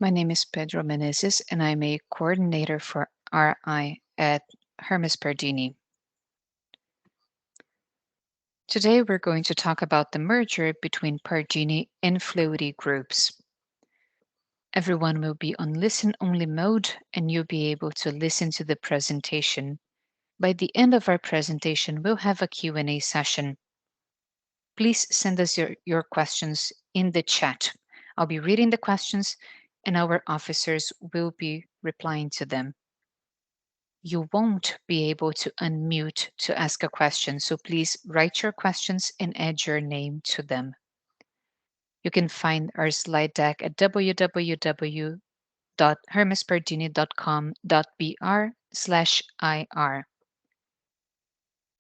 My name is Pedro Menezes, and I'm a coordinator for RI at Hermes Pardini. Today, we're going to talk about the merger between Pardini and Fleury Groups. Everyone will be on listen-only mode, and you'll be able to listen to the presentation. By the end of our presentation, we'll have a Q&A session. Please send us your questions in the chat. I'll be reading the questions, and our officers will be replying to them. You won't be able to unmute to ask a question, so please write your questions and add your name to them. You can find our slide deck at www.hermespardini.com.br/ir.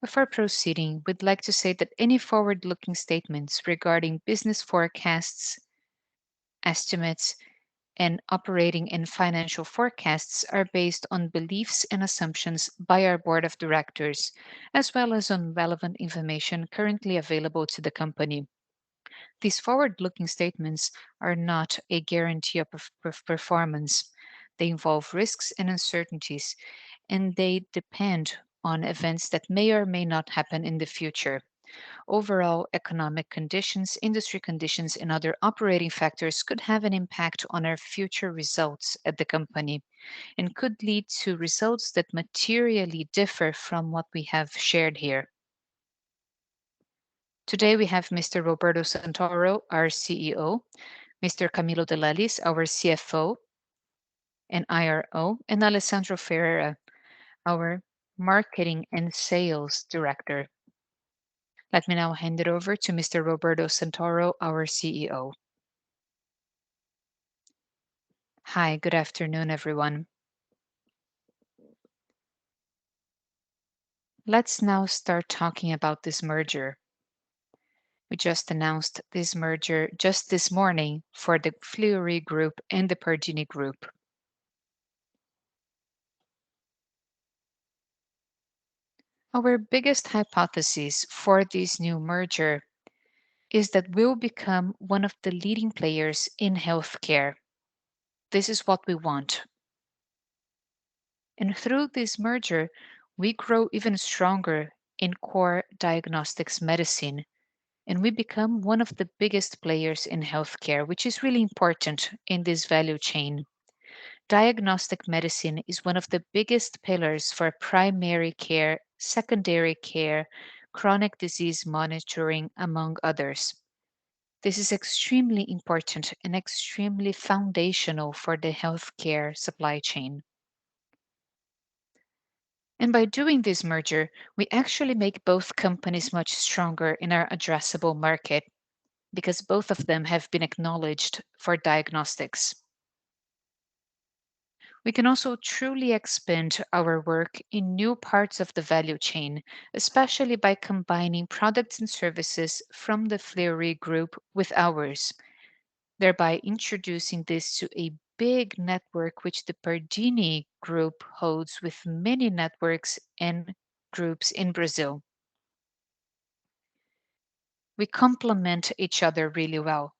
Before proceeding, we'd like to say that any forward-looking statements regarding business forecasts, estimates, and operating and financial forecasts are based on beliefs and assumptions by our board of directors, as well as on relevant information currently available to the company. These forward-looking statements are not a guarantee of performance. They involve risks and uncertainties, and they depend on events that may or may not happen in the future. Overall economic conditions, industry conditions, and other operating factors could have an impact on our future results at the company and could lead to results that materially differ from what we have shared here. Today we have Mr. Roberto Santoro, our CEO, Mr. Camilo de Lalis, our CFO and IRO, and Alessandro Ferreira, our Marketing and Sales Director. Let me now hand it over to Mr. Roberto Santoro, our CEO. Hi, good afternoon, everyone. Let's now start talking about this merger. We just announced this merger just this morning for the Fleury Group and the Pardini Group. Our biggest hypothesis for this new merger is that we'll become one of the leading players in healthcare. This is what we want. And through this merger, we grow even stronger in core diagnostics medicine, and we become one of the biggest players in healthcare, which is really important in this value chain. Diagnostic medicine is one of the biggest pillars for primary care, secondary care, chronic disease monitoring, among others. This is extremely important and extremely foundational for the healthcare supply chain. And by doing this merger, we actually make both companies much stronger in our addressable market because both of them have been acknowledged for diagnostics. We can also truly expand our work in new parts of the value chain, especially by combining products and services from the Fleury Group with ours, thereby introducing this to a big network which the Pardini Group holds with many networks and groups in Brazil. We complement each other really well.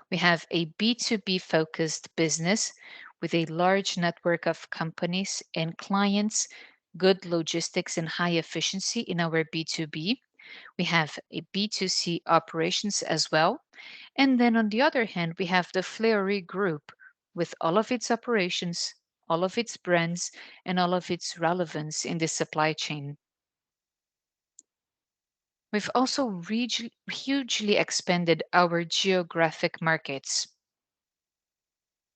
We have a B2B focused business with a large network of companies and clients, good logistics and high efficiency in our B2B. We have a B2C operations as well. And then on the other hand, we have the Fleury Group with all of its operations, all of its brands, and all of its relevance in the supply chain. We've also hugely expanded our geographic markets.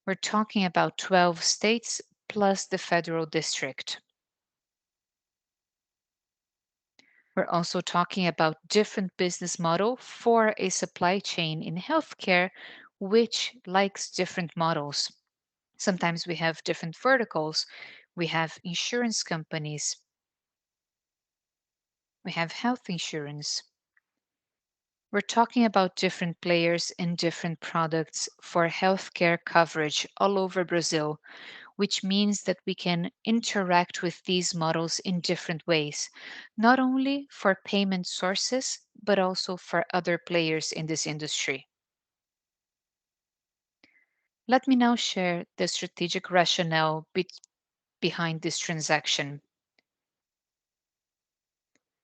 We're talking about 12 states plus the federal district. We're also talking about different business model for a supply chain in healthcare, which likes different models. Sometimes we have different verticals. We have insurance companies. We have health insurance. We're talking about different players and different products for healthcare coverage all over Brazil, which means that we can interact with these models in different ways, not only for payment sources, but also for other players in this industry. Let me now share the strategic rationale behind this transaction.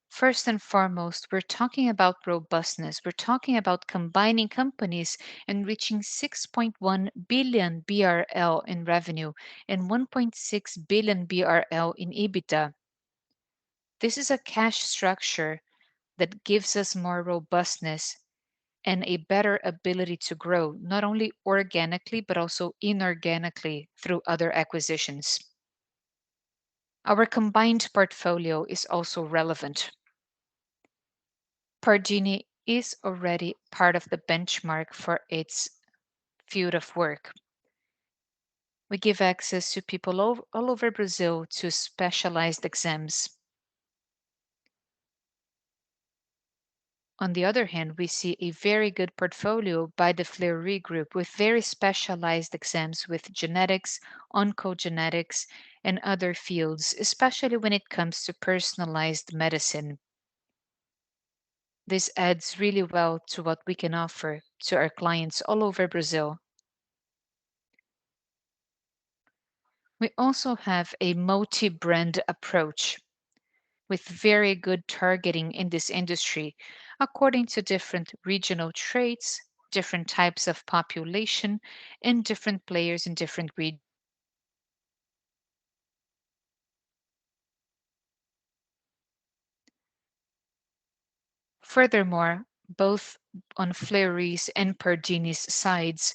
First and foremost, we're talking about robustness. We're talking about combining companies and reaching 6.1 billion BRL in revenue and 1.6 billion BRL in EBITDA. This is a cash structure that gives us more robustness and a better ability to grow, not only organically, but also inorganically through other acquisitions. Our combined portfolio is also relevant. Pardini is already part of the benchmark for its field of work. We give access to people all over Brazil to specialized exams. On the other hand, we see a very good portfolio by the Fleury Group with very specialized exams with genetics, oncogenetics, and other fields, especially when it comes to personalized medicine. This adds really well to what we can offer to our clients all over Brazil. We also have a multi-brand approach with very good targeting in this industry according to different regional traits, different types of population, and different players in different regions. Furthermore, both on Fleury's and Pardini's sides,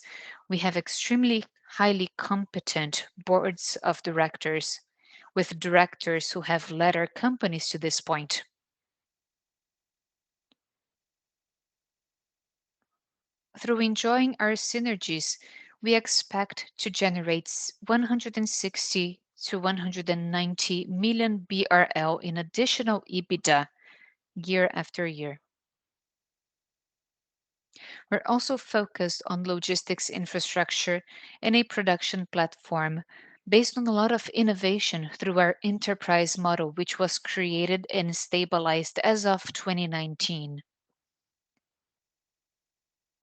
we have extremely highly competent boards of directors with directors who have led our companies to this point. Through enjoying our synergies, we expect to generate 160 to 190 million BRL in additional EBITDA year after year. We're also focused on logistics infrastructure and a production platform based on a lot of innovation through our enterprise model, which was created and stabilized as of 2019.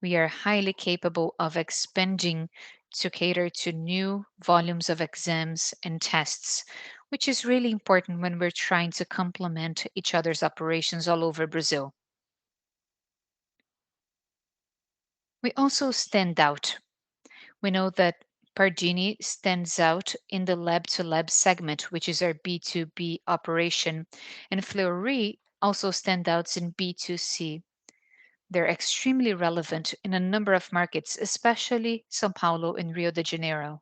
We are highly capable of expanding to cater to new volumes of exams and tests, which is really important when we're trying to complement each other's operations all over Brazil. We also stand out. We know that Pardini stands out in the lab to lab segment, which is our B2B operation, and Fleury also stands out in B2C. They're extremely relevant in a number of markets, especially São Paulo and Rio de Janeiro.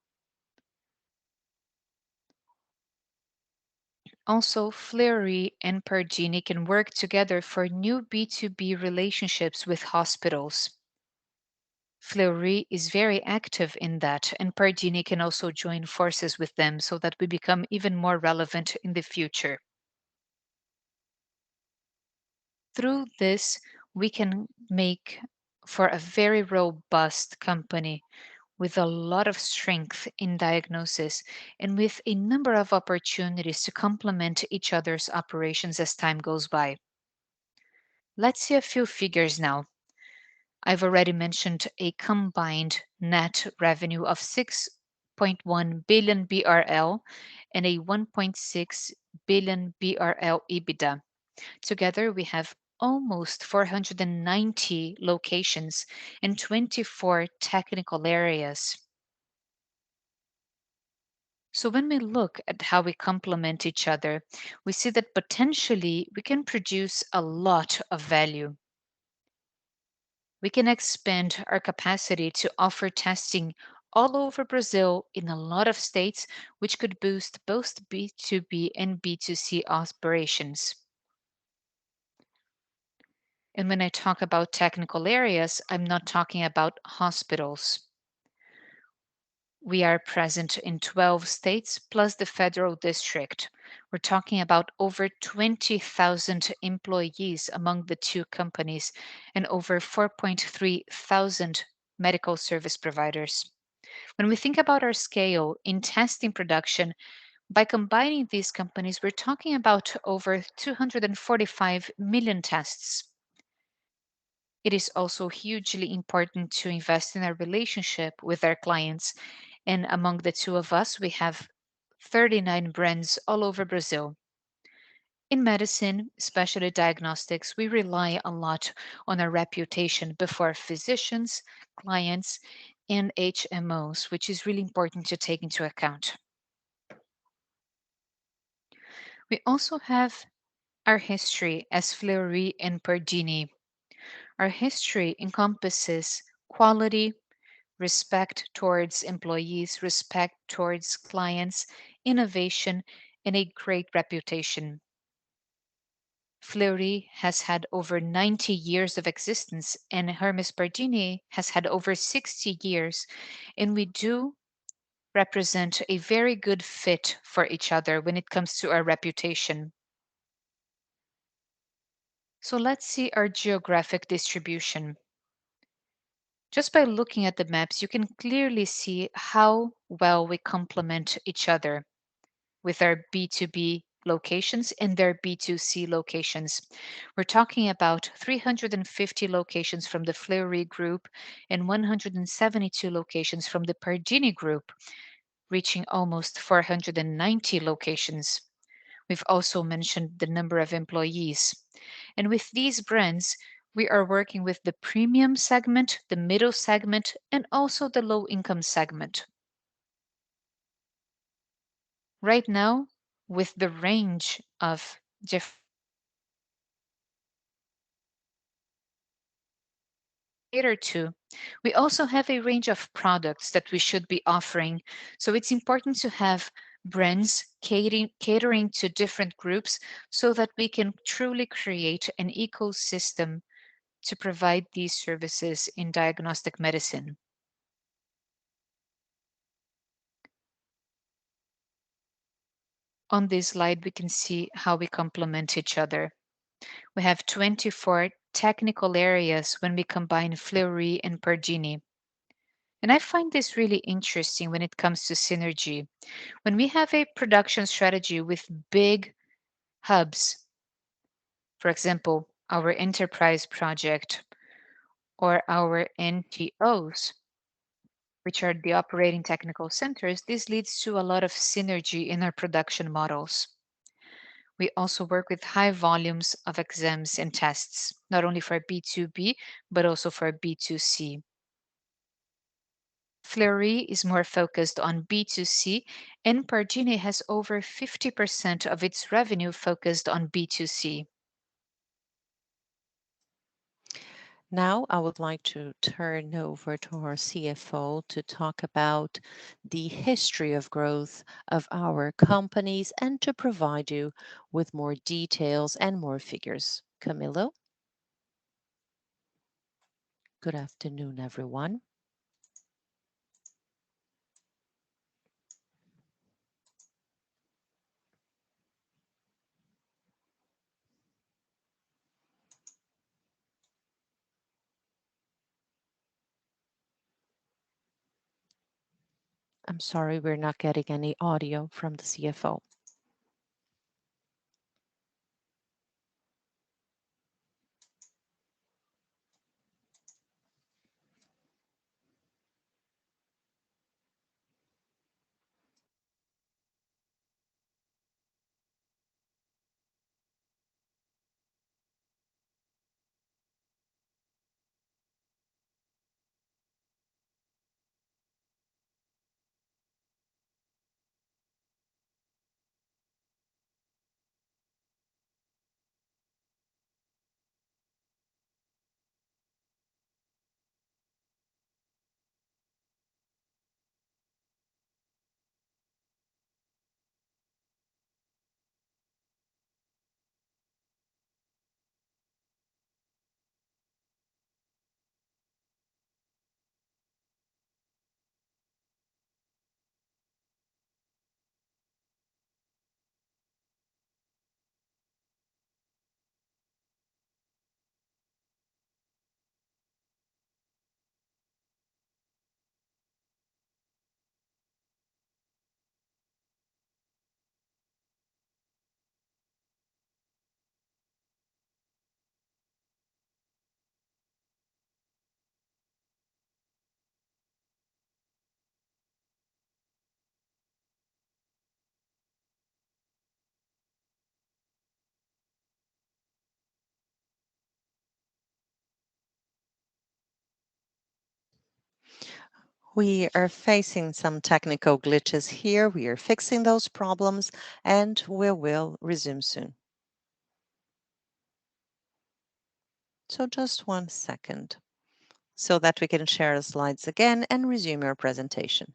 Also, Fleury and Pardini can work together for new B2B relationships with hospitals. Fleury is very active in that, and Pardini can also join forces with them so that we become even more relevant in the future. Through this, we can make for a very robust company with a lot of strength in diagnosis and with a number of opportunities to complement each other's operations as time goes by. Let's see a few figures now. I've already mentioned a combined net revenue of 6.1 billion BRL and a 1.6 billion BRL EBITDA. Together, we have almost 490 locations in 24 technical areas. So when we look at how we complement each other, we see that potentially we can produce a lot of value. We can expand our capacity to offer testing all over Brazil in a lot of states, which could boost both B2B and B2C operations. And when I talk about technical areas, I'm not talking about hospitals. We are present in 12 states plus the federal district. We're talking about over 20,000 employees among the two companies and over 4.3 thousand medical service providers. When we think about our scale in testing production, by combining these companies, we're talking about over 245 million tests. It is also hugely important to invest in our relationship with our clients. And among the two of us, we have 39 brands all over Brazil. In medicine, especially diagnostics, we rely a lot on our reputation before physicians, clients, and HMOs, which is really important to take into account. We also have our history as Fleury and Pardini. Our history encompasses quality, respect towards employees, respect towards clients, innovation, and a great reputation. Fleury has had over 90 years of existence, and Hermes Pardini has had over 60 years, and we do represent a very good fit for each other when it comes to our reputation. So let's see our geographic distribution. Just by looking at the maps, you can clearly see how well we complement each other with our B2B locations and their B2C locations. We're talking about 350 locations from the Fleury Group and 172 locations from the Pardini Group, reaching almost 490 locations. We've also mentioned the number of employees. And with these brands, we are working with the premium segment, the middle segment, and also the low income segment. Right now, with the range of different cater to, we also have a range of products that we should be offering. So it's important to have brands catering to different groups so that we can truly create an ecosystem to provide these services in diagnostic medicine. On this slide, we can see how we complement each other. We have 24 technical areas when we combine Fleury and Pardini. And I find this really interesting when it comes to synergy. When we have a production strategy with big hubs, for example, our enterprise project or our NTOs, which are the operating technical centers, this leads to a lot of synergy in our production models. We also work with high volumes of exams and tests, not only for B2B, but also for B2C. Fleury is more focused on B2C, and Pardini has over 50% of its revenue focused on B2C. Now, I would like to turn over to our CFO to talk about the history of growth of our companies and to provide you with more details and more figures. Camilo, good afternoon, everyone. I'm sorry, we're not getting any audio from the CFO. We are facing some technical glitches here. We are fixing those problems and we will resume soon. So just 1 second so that we can share the slides again and resume our presentation.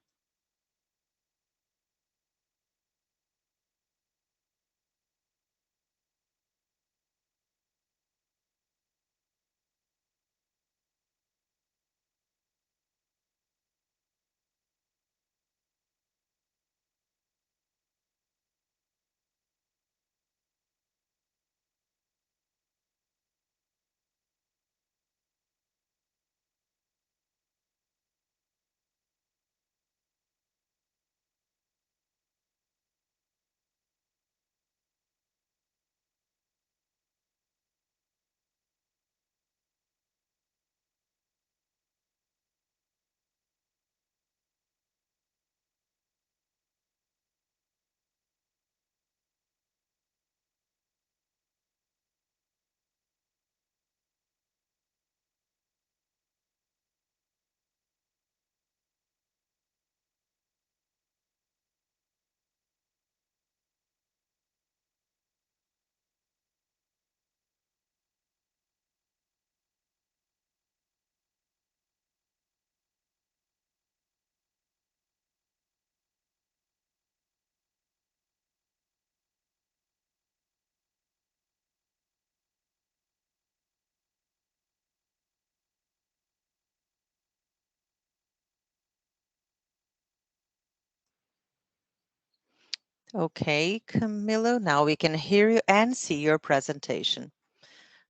Okay, Camilo, now we can hear you and see your presentation.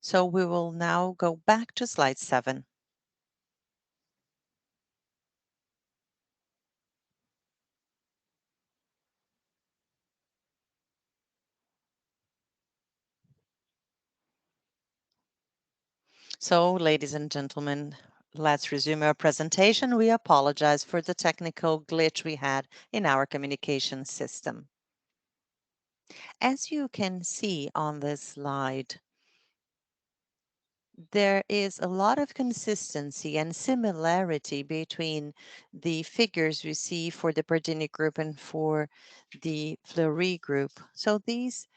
So we will now go back to slide 7. So, ladies and gentlemen, let's resume our presentation. We apologize for the technical glitch we had in our communication system. As you can see on this slide, there is a lot of consistency and similarity between the figures we see for the Pardini Group and for the Fleury Group. So these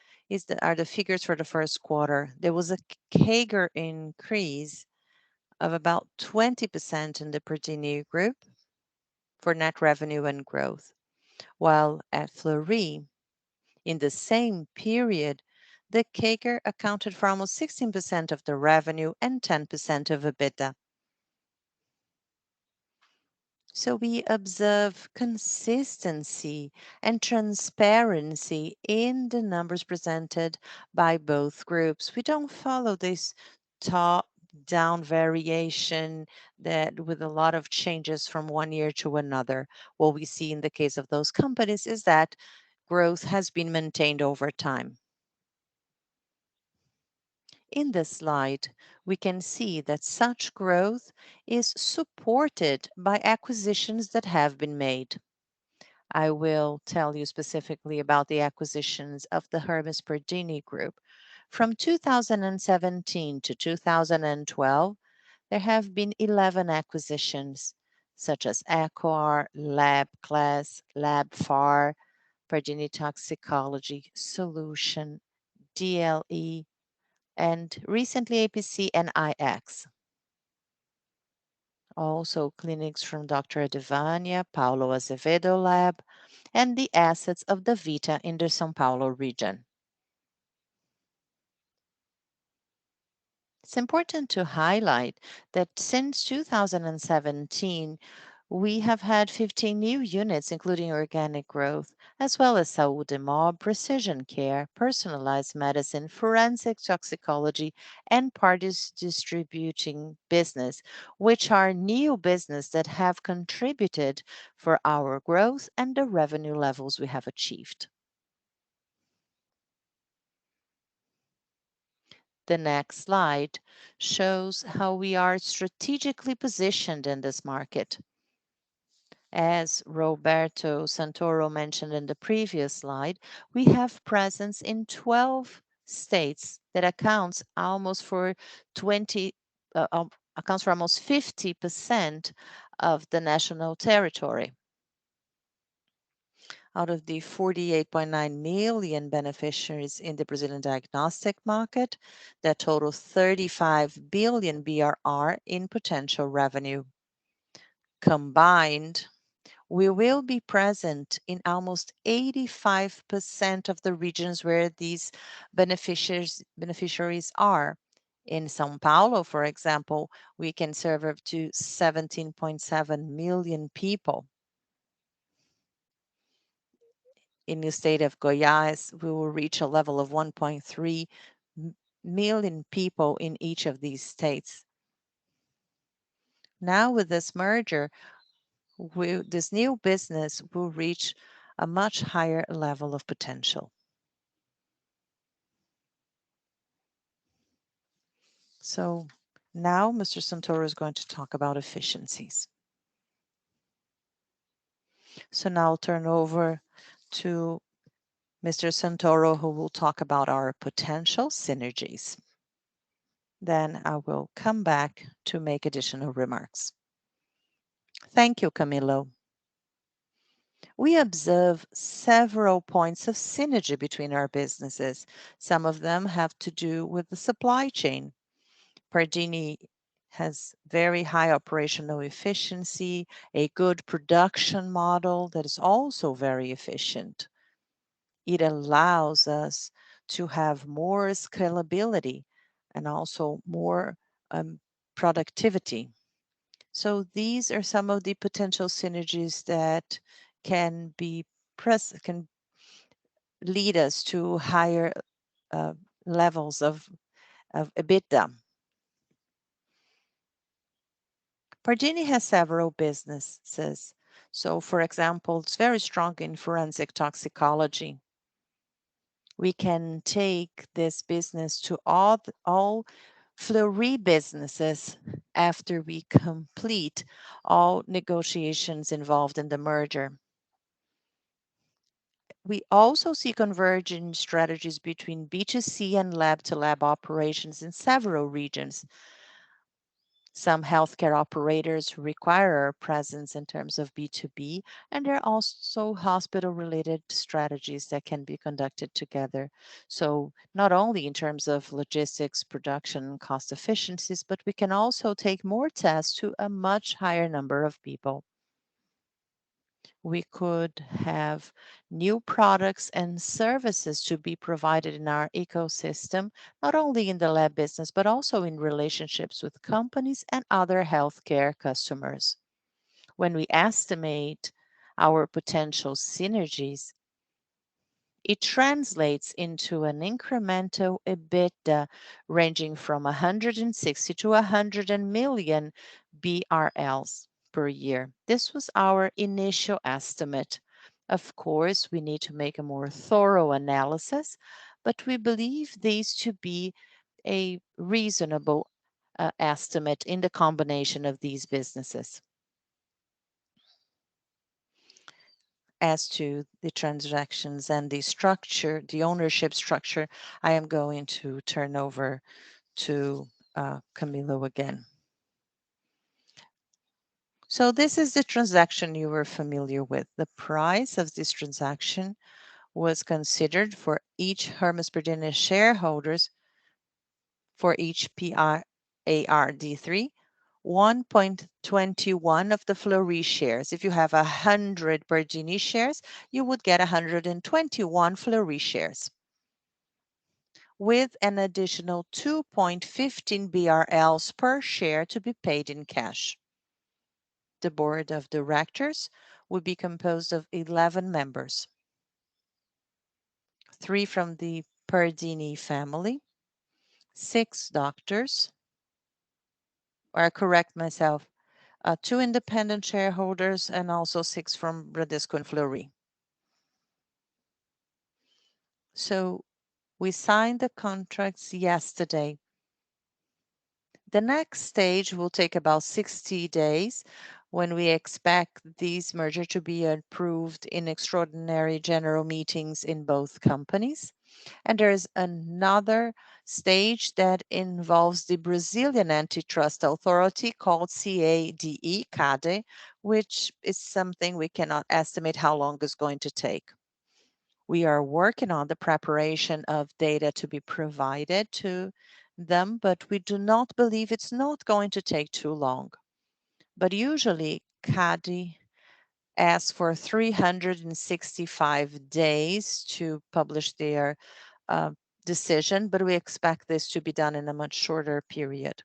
are the figures for the first quarter. There was a CAGR increase of about 20% in the Pardini Group for net revenue and growth, while at Fleury, in the same period, the CAGR accounted for almost 16% of the revenue and 10% of EBITDA. So we observe consistency and transparency in the numbers presented by both groups. We don't follow this top down variation that with a lot of changes from one year to another. What we see in the case of those companies is that growth has been maintained over time. In this slide, we can see that such growth is supported by acquisitions that have been made. I will tell you specifically about the acquisitions of the Hermes Pardini Group. From 2017 to 2012, there have been 11 acquisitions, such as Equar, LabClass, LabFar, Pardini Toxicology Solution, DLE, and recently APC and IX. Also clinics from Dr. Adivania, Paulo Azevedo Lab, and the assets of the Vita in the São Paulo region. It's important to highlight that since 2017, we have had 15 new units, including organic growth, as well as Saúde Mob, precision care, personalized medicine, forensic toxicology, and parties distributing business, which are new business that have contributed for our growth and the revenue levels we have achieved. The next slide shows how we are strategically positioned in this market. As Roberto Santoro mentioned in the previous slide, we have presence in 12 states that accounts for almost 50% of the national territory. Out of the 48.9 million beneficiaries in the Brazilian diagnostic market, that totals 35 billion BRR in potential revenue. Combined, we will be present in almost 85% of the regions where these beneficiaries are. In São Paulo, for example, we can serve up to 17.7 million people. In the state of Goiás, we will reach a level of 1.3 million people in each of these states. Now, with this merger, this new business will reach a much higher level of potential. So now Mr. Santoro is going to talk about efficiencies. So now I'll turn over to Mr. Santoro, who will talk about our potential synergies. Then I will come back to make additional remarks. Thank you, Camilo. We observe several points of synergy between our businesses. Some of them have to do with the supply chain. Pardini has very high operational efficiency, a good production model that is also very efficient. It allows us to have more scalability and also more productivity. So these are some of the potential synergies that can lead us to higher levels of EBITDA. Pardini has several businesses. So, for example, it's very strong in forensic toxicology. We can take this business to all Fleury businesses after we complete all negotiations involved in the merger. We also see converging strategies between B2C and lab-to-lab operations in several regions. Some healthcare operators require our presence in terms of B2B, and there are also hospital-related strategies that can be conducted together. So not only in terms of logistics, production, and cost efficiencies, but we can also take more tests to a much higher number of people. We could have new products and services to be provided in our ecosystem, not only in the lab business, but also in relationships with companies and other healthcare customers. When we estimate our potential synergies, it translates into an incremental EBITDA ranging from 160 to 100 million BRLs per year. This was our initial estimate. Of course, we need to make a more thorough analysis, but we believe these to be a reasonable estimate in the combination of these businesses. As to the transactions and the structure, the ownership structure, I am going to turn over to Camilo again. So this is the transaction you were familiar with. The price of this transaction was considered for each Hermes Pardini shareholders for each PRARD3, 1.21 of the Fleury shares. If you have 100 Pardini shares, you would get 121 Fleury shares, with an additional 2.15 BRLs per share to be paid in cash. The board of directors would be composed of 11 members, 3 from the Pardini family, 6 doctors, or I correct myself, 2 independent shareholders, and also 6 from Bradesco and Fleury. So we signed the contracts yesterday. The next stage will take about 60 days, when we expect these merger to be approved in extraordinary general meetings in both companies. And there is another stage that involves the Brazilian antitrust authority called CADE, which is something we cannot estimate how long it's going to take. We are working on the preparation of data to be provided to them, but we do not believe it's not going to take too long. But usually, CADE asks for 365 days to publish their uh, decision, but we expect this to be done in a much shorter period.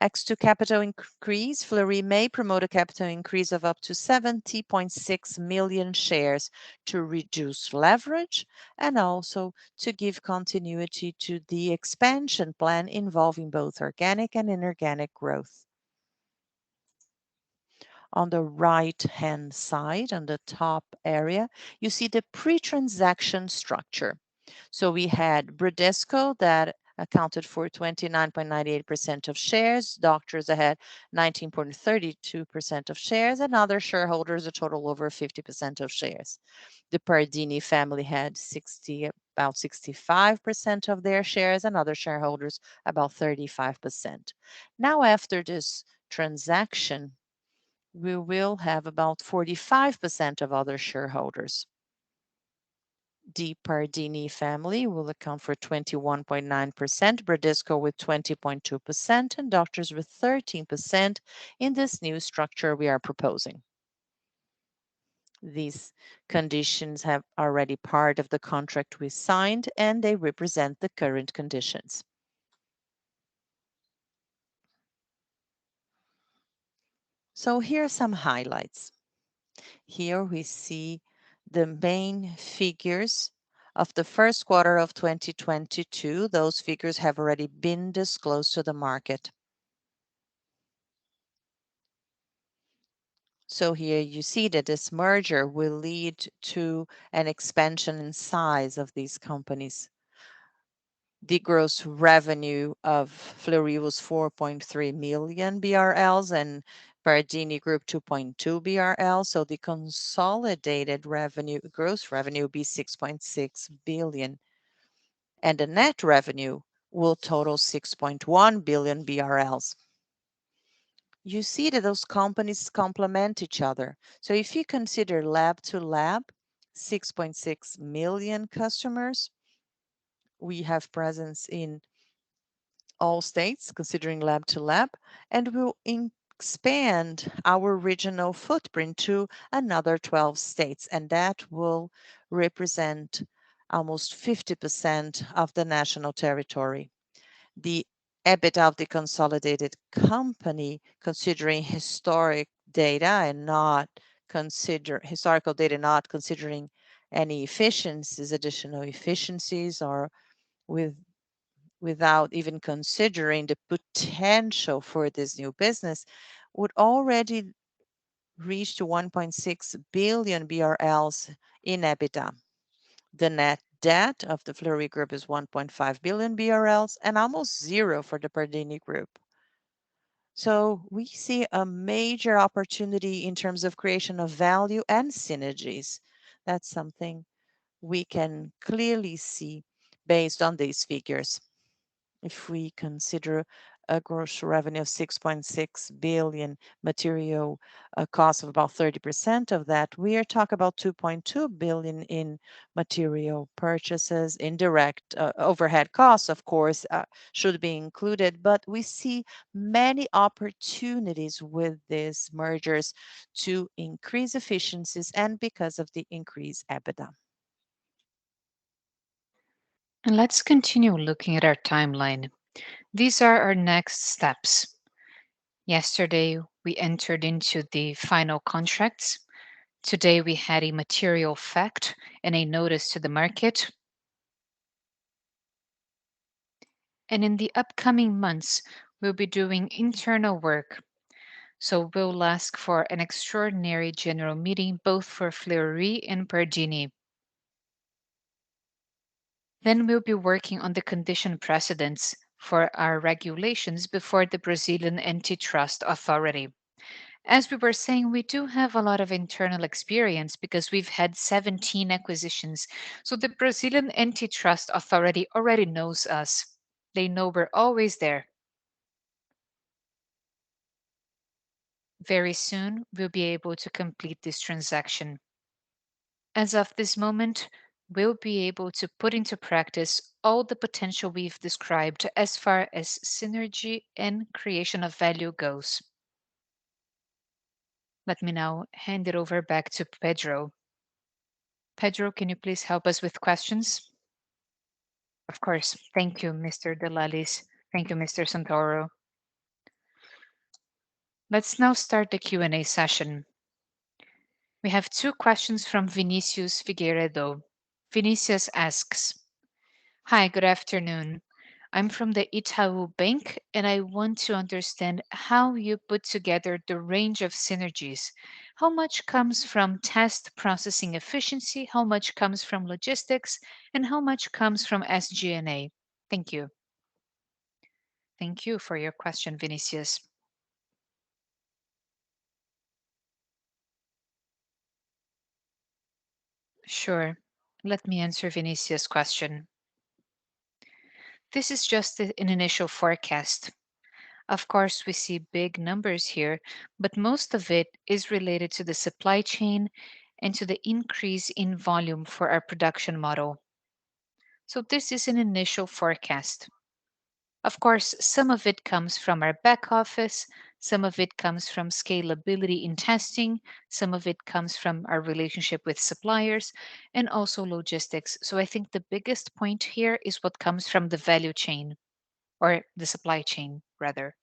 X2 capital increase, Fleury may promote a capital increase of up to 70.6 million shares to reduce leverage and also to give continuity to the expansion plan involving both organic and inorganic growth. On the right-hand side, on the top area, you see the pre-transaction structure. So we had Bradesco that accounted for 29.98% of shares, doctors that had 19.32% of shares, and other shareholders a total over 50% of shares. The Pardini family had about 65% of their shares, and other shareholders about 35%. Now, after this transaction, we will have about 45% of other shareholders. The Pardini family will account for 21.9%, Bradesco with 20.2%, and doctors with 13% in this new structure we are proposing. These conditions have already part of the contract we signed, and they represent the current conditions. So here are some highlights. Here we see the main figures of the first quarter of 2022. Those figures have already been disclosed to the market. So here you see that this merger will lead to an expansion in size of these companies. The gross revenue of Fleury was 4.3 million BRL and Pardini Group 2.2 BRL. So the consolidated revenue, gross revenue will be 6.6 billion. And the net revenue will total 6.1 billion BRL. You see that those companies complement each other. So if you consider lab to lab, 6.6 million customers, we have presence in all states, considering lab to lab, and will expand our regional footprint to another 12 states, and that will represent almost 50% of the national territory. The EBITDA of the consolidated company, considering historic data and not historical data, not considering any efficiencies, additional efficiencies, or with without even considering the potential for this new business, would already reach to 1.6 billion BRL in EBITDA. The net debt of the Fleury Group is 1.5 billion BRL and almost zero for the Pardini Group. So we see a major opportunity in terms of creation of value and synergies. That's something we can clearly see based on these figures. If we consider a gross revenue of 6.6 billion, material cost of about 30% of that, we are talking about 2.2 billion in material purchases. Indirect overhead costs, of course, should be included, but we see many opportunities with these mergers to increase efficiencies and because of the increased EBITDA. And let's continue looking at our timeline. These are our next steps. Yesterday, we entered into the final contracts. Today, we had a material fact and a notice to the market. And in the upcoming months, we'll be doing internal work. So we'll ask for an extraordinary general meeting both for Fleury and Pardini. Then we'll be working on the condition precedents for our regulations before the Brazilian Antitrust Authority. As we were saying, we do have a lot of internal experience because we've had 17 acquisitions. So the Brazilian antitrust authority already knows us. They know we're always there. Very soon, we'll be able to complete this transaction. As of this moment, we'll be able to put into practice all the potential we've described as far as synergy and creation of value goes. Let me now hand it over back to Pedro. Pedro, can you please help us with questions? Of course. Thank you, Mr. Delalis. Thank you, Mr. Santoro. Let's now start the Q&A session. We have two questions from Vinicius Figueiredo. Vinicius asks, "Hi, good afternoon. I'm from the Itaú Bank, and I want to understand how you put together the range of synergies. How much comes from test processing efficiency, how much comes from logistics, and how much comes from SG&A? Thank you." Thank you for your question, Vinicius. Sure. Let me answer Vinicius' question. This is just an initial forecast. Of course, we see big numbers here, but most of it is related to the supply chain and to the increase in volume for our production model. So this is an initial forecast. Of course, some of it comes from our back office, some of it comes from scalability in testing, some of it comes from our relationship with suppliers, and also logistics. So I think the biggest point here is what comes from the value chain, or the supply chain, rather.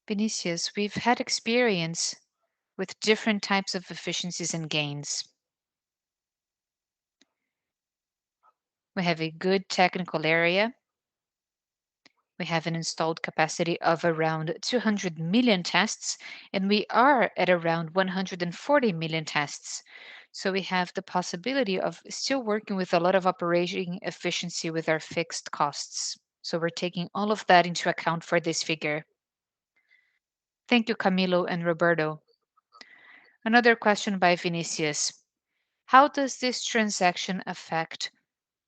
Vinicius, we've had experience with different types of efficiencies and gains. We have a good technical area. We have an installed capacity of around 200 million tests, and we are at around 140 million tests. So we have the possibility of still working with a lot of operating efficiency with our fixed costs. So we're taking all of that into account for this figure. Thank you, Camilo and Roberto. Another question by Vinicius. How does this transaction affect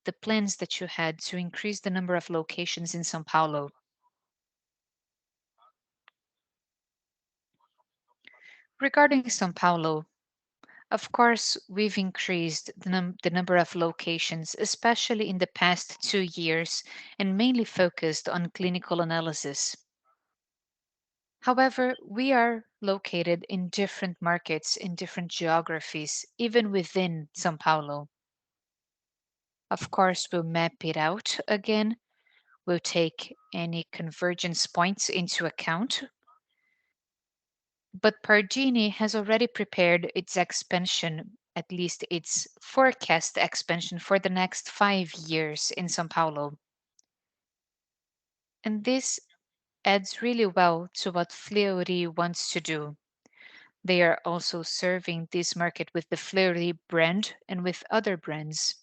the plans that you had to increase the number of locations in São Paulo? Regarding São Paulo, of course, we've increased the number of locations, especially in the past 2 years, and mainly focused on clinical analysis. However, we are located in different markets, in different geographies, even within São Paulo. Of course, we'll map it out again. We'll take any convergence points into account. But Pardini has already prepared its expansion, at least its forecast expansion for the next 5 years in São Paulo. And this adds really well to what Fleury wants to do. They are also serving this market with the Fleury brand and with other brands.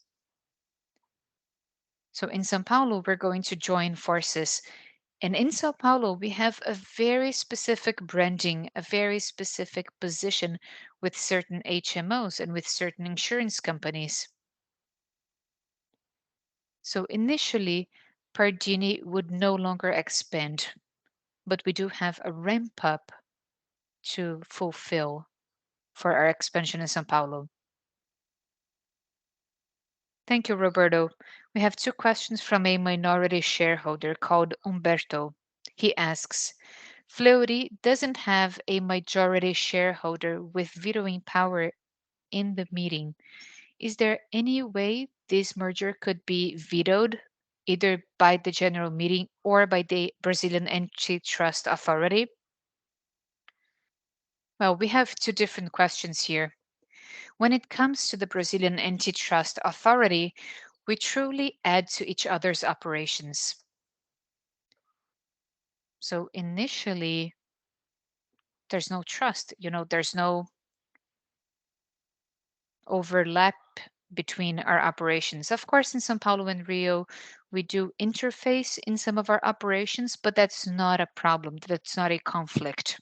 So in São Paulo, we're going to join forces. And in Sao Paulo, we have a very specific branding, a very specific position with certain HMOs and with certain insurance companies. So initially, Pardini would no longer expand, but we do have a ramp up to fulfill for our expansion in Sao Paulo. Thank you, Roberto. We have two questions from a minority shareholder called Umberto. He asks, Fleury doesn't have a majority shareholder with vetoing power in the meeting. Is there any way this merger could be vetoed, either by the general meeting or by the Brazilian Antitrust Authority? Well, we have two different questions here. When it comes to the Brazilian Antitrust Authority, we truly add to each other's operations. So initially, there's no trust, there's no overlap between our operations. Of course, in Sao Paulo and Rio, we do interface in some of our operations, but that's not a problem. That's not a conflict.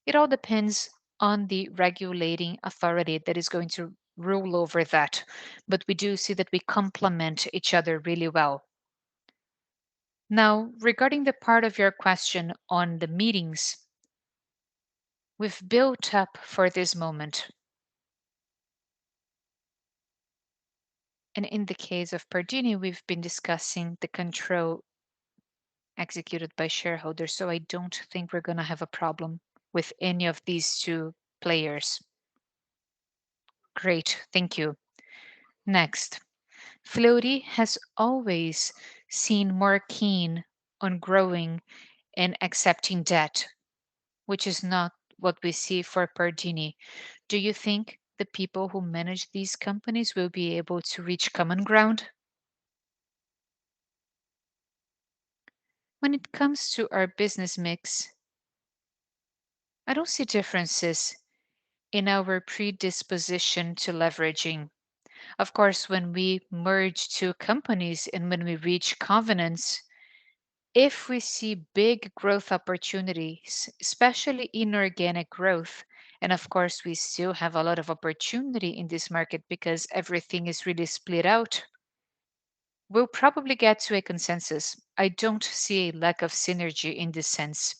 It all depends on the regulating authority that is going to rule over that. But we do see that we complement each other really well. Now, regarding the part of your question on the meetings, we've built up for this moment. And in the case of Pardini, we've been discussing the control executed by shareholders. So I don't think we're going to have a problem with any of these two players. Great, thank you. Next, Fleury has always seen more keen on growing and accepting debt, which is not what we see for Pardini. Do you think the people who manage these companies will be able to reach common ground? When it comes to our business mix, I don't see differences in our predisposition to leveraging. Of course, when we merge two companies and when we reach covenants, if we see big growth opportunities, especially inorganic growth, and of course, we still have a lot of opportunity in this market because everything is really split out, we'll probably get to a consensus. I don't see a lack of synergy in this sense.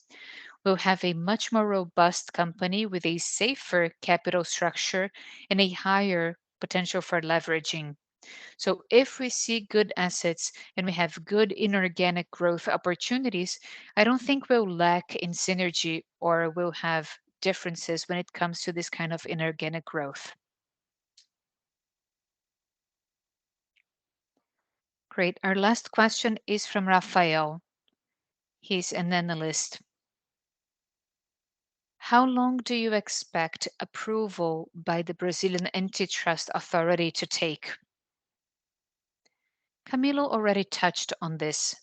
We'll have a much more robust company with a safer capital structure and a higher potential for leveraging. So, if we see good assets and we have good inorganic growth opportunities, I don't think we'll lack in synergy or we'll have differences when it comes to this kind of inorganic growth. Great. Our last question is from Rafael. He's an analyst. How long do you expect approval by the Brazilian antitrust authority to take? Camilo already touched on this.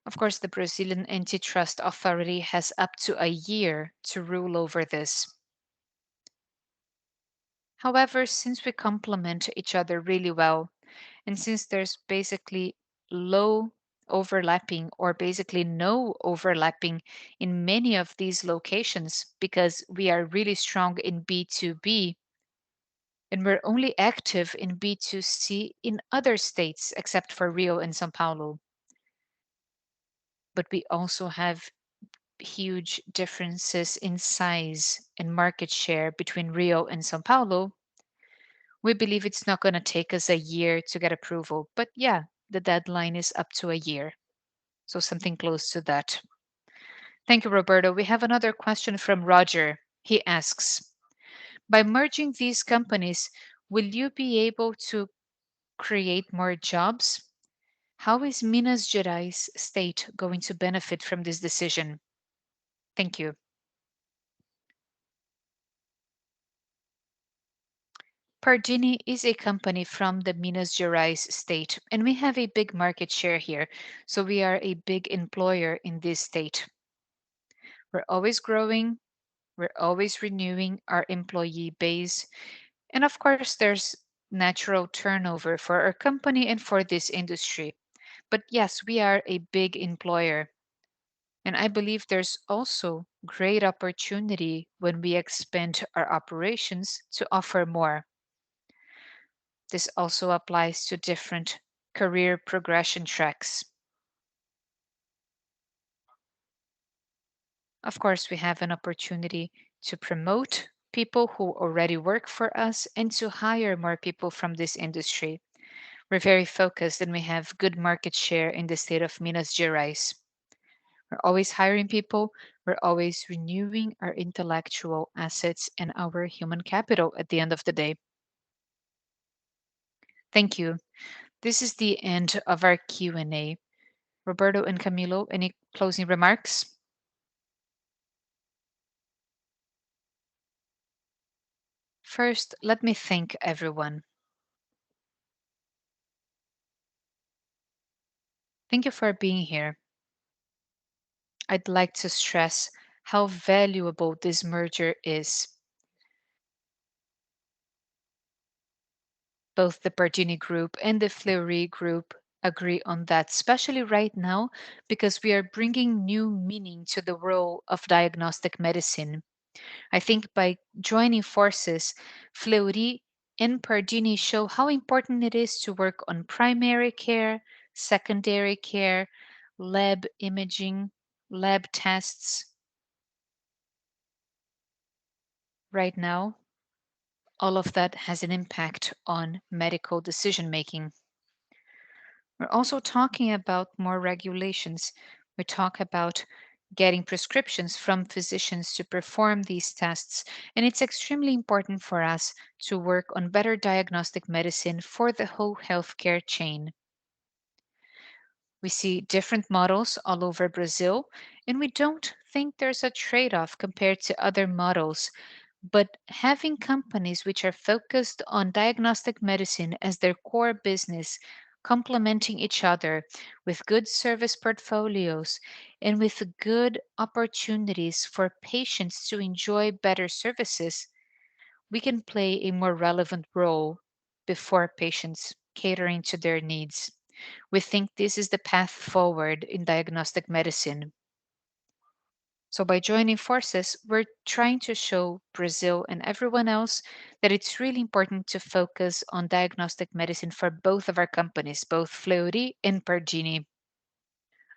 Of course, the Brazilian antitrust authority has up to a year to rule over this. However, since we complement each other really well, and since there's basically low overlapping or basically no overlapping in many of these locations because we are really strong in B2B and we're only active in B2C in other states except for Rio and São Paulo. But we also have huge differences in size and market share between Rio and São Paulo. We believe it's not going to take us a year to get approval, but yeah, the deadline is up to a year. So something close to that. Thank you, Roberto. We have another question from Roger. He asks, by merging these companies, will you be able to create more jobs? How is Minas Gerais state going to benefit from this decision? Thank you. Pardini is a company from the Minas Gerais state, and we have a big market share here, so we are a big employer in this state. We're always growing, we're always renewing our employee base, and of course, there's natural turnover for our company and for this industry. But yes, we are a big employer, and I believe there's also great opportunity when we expand our operations to offer more. This also applies to different career progression tracks. Of course, we have an opportunity to promote people who already work for us and to hire more people from this industry. We're very focused and we have good market share in the state of Minas Gerais. We're always hiring people, we're always renewing our intellectual assets and our human capital at the end of the day. Thank you. This is the end of our Q&A. Roberto and Camilo, any closing remarks? First, let me thank everyone. Thank you for being here. I'd like to stress how valuable this merger is. Both the Pardini Group and the Fleury Group agree on that, especially right now, because we are bringing new meaning to the role of diagnostic medicine. I think by joining forces, Fleury and Pardini show how important it is to work on primary care, secondary care, lab imaging, lab tests. Right now, all of that has an impact on medical decision making. We're also talking about more regulations. We talk about getting prescriptions from physicians to perform these tests, and it's extremely important for us to work on better diagnostic medicine for the whole healthcare chain. We see different models all over Brazil, and we don't think there's a trade off compared to other models. But having companies which are focused on diagnostic medicine as their core business, complementing each other with good service portfolios and with good opportunities for patients to enjoy better services, we can play a more relevant role before patients catering to their needs. We think this is the path forward in diagnostic medicine. So, by joining forces, we're trying to show Brazil and everyone else that it's really important to focus on diagnostic medicine for both of our companies, both Fleury and Pardini.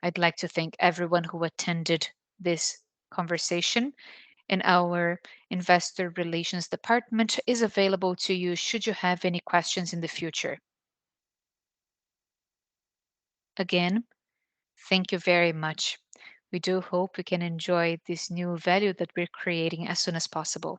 I'd like to thank everyone who attended this conversation, and our investor relations department is available to you should you have any questions in the future. Again, thank you very much. We do hope we can enjoy this new value that we're creating as soon as possible.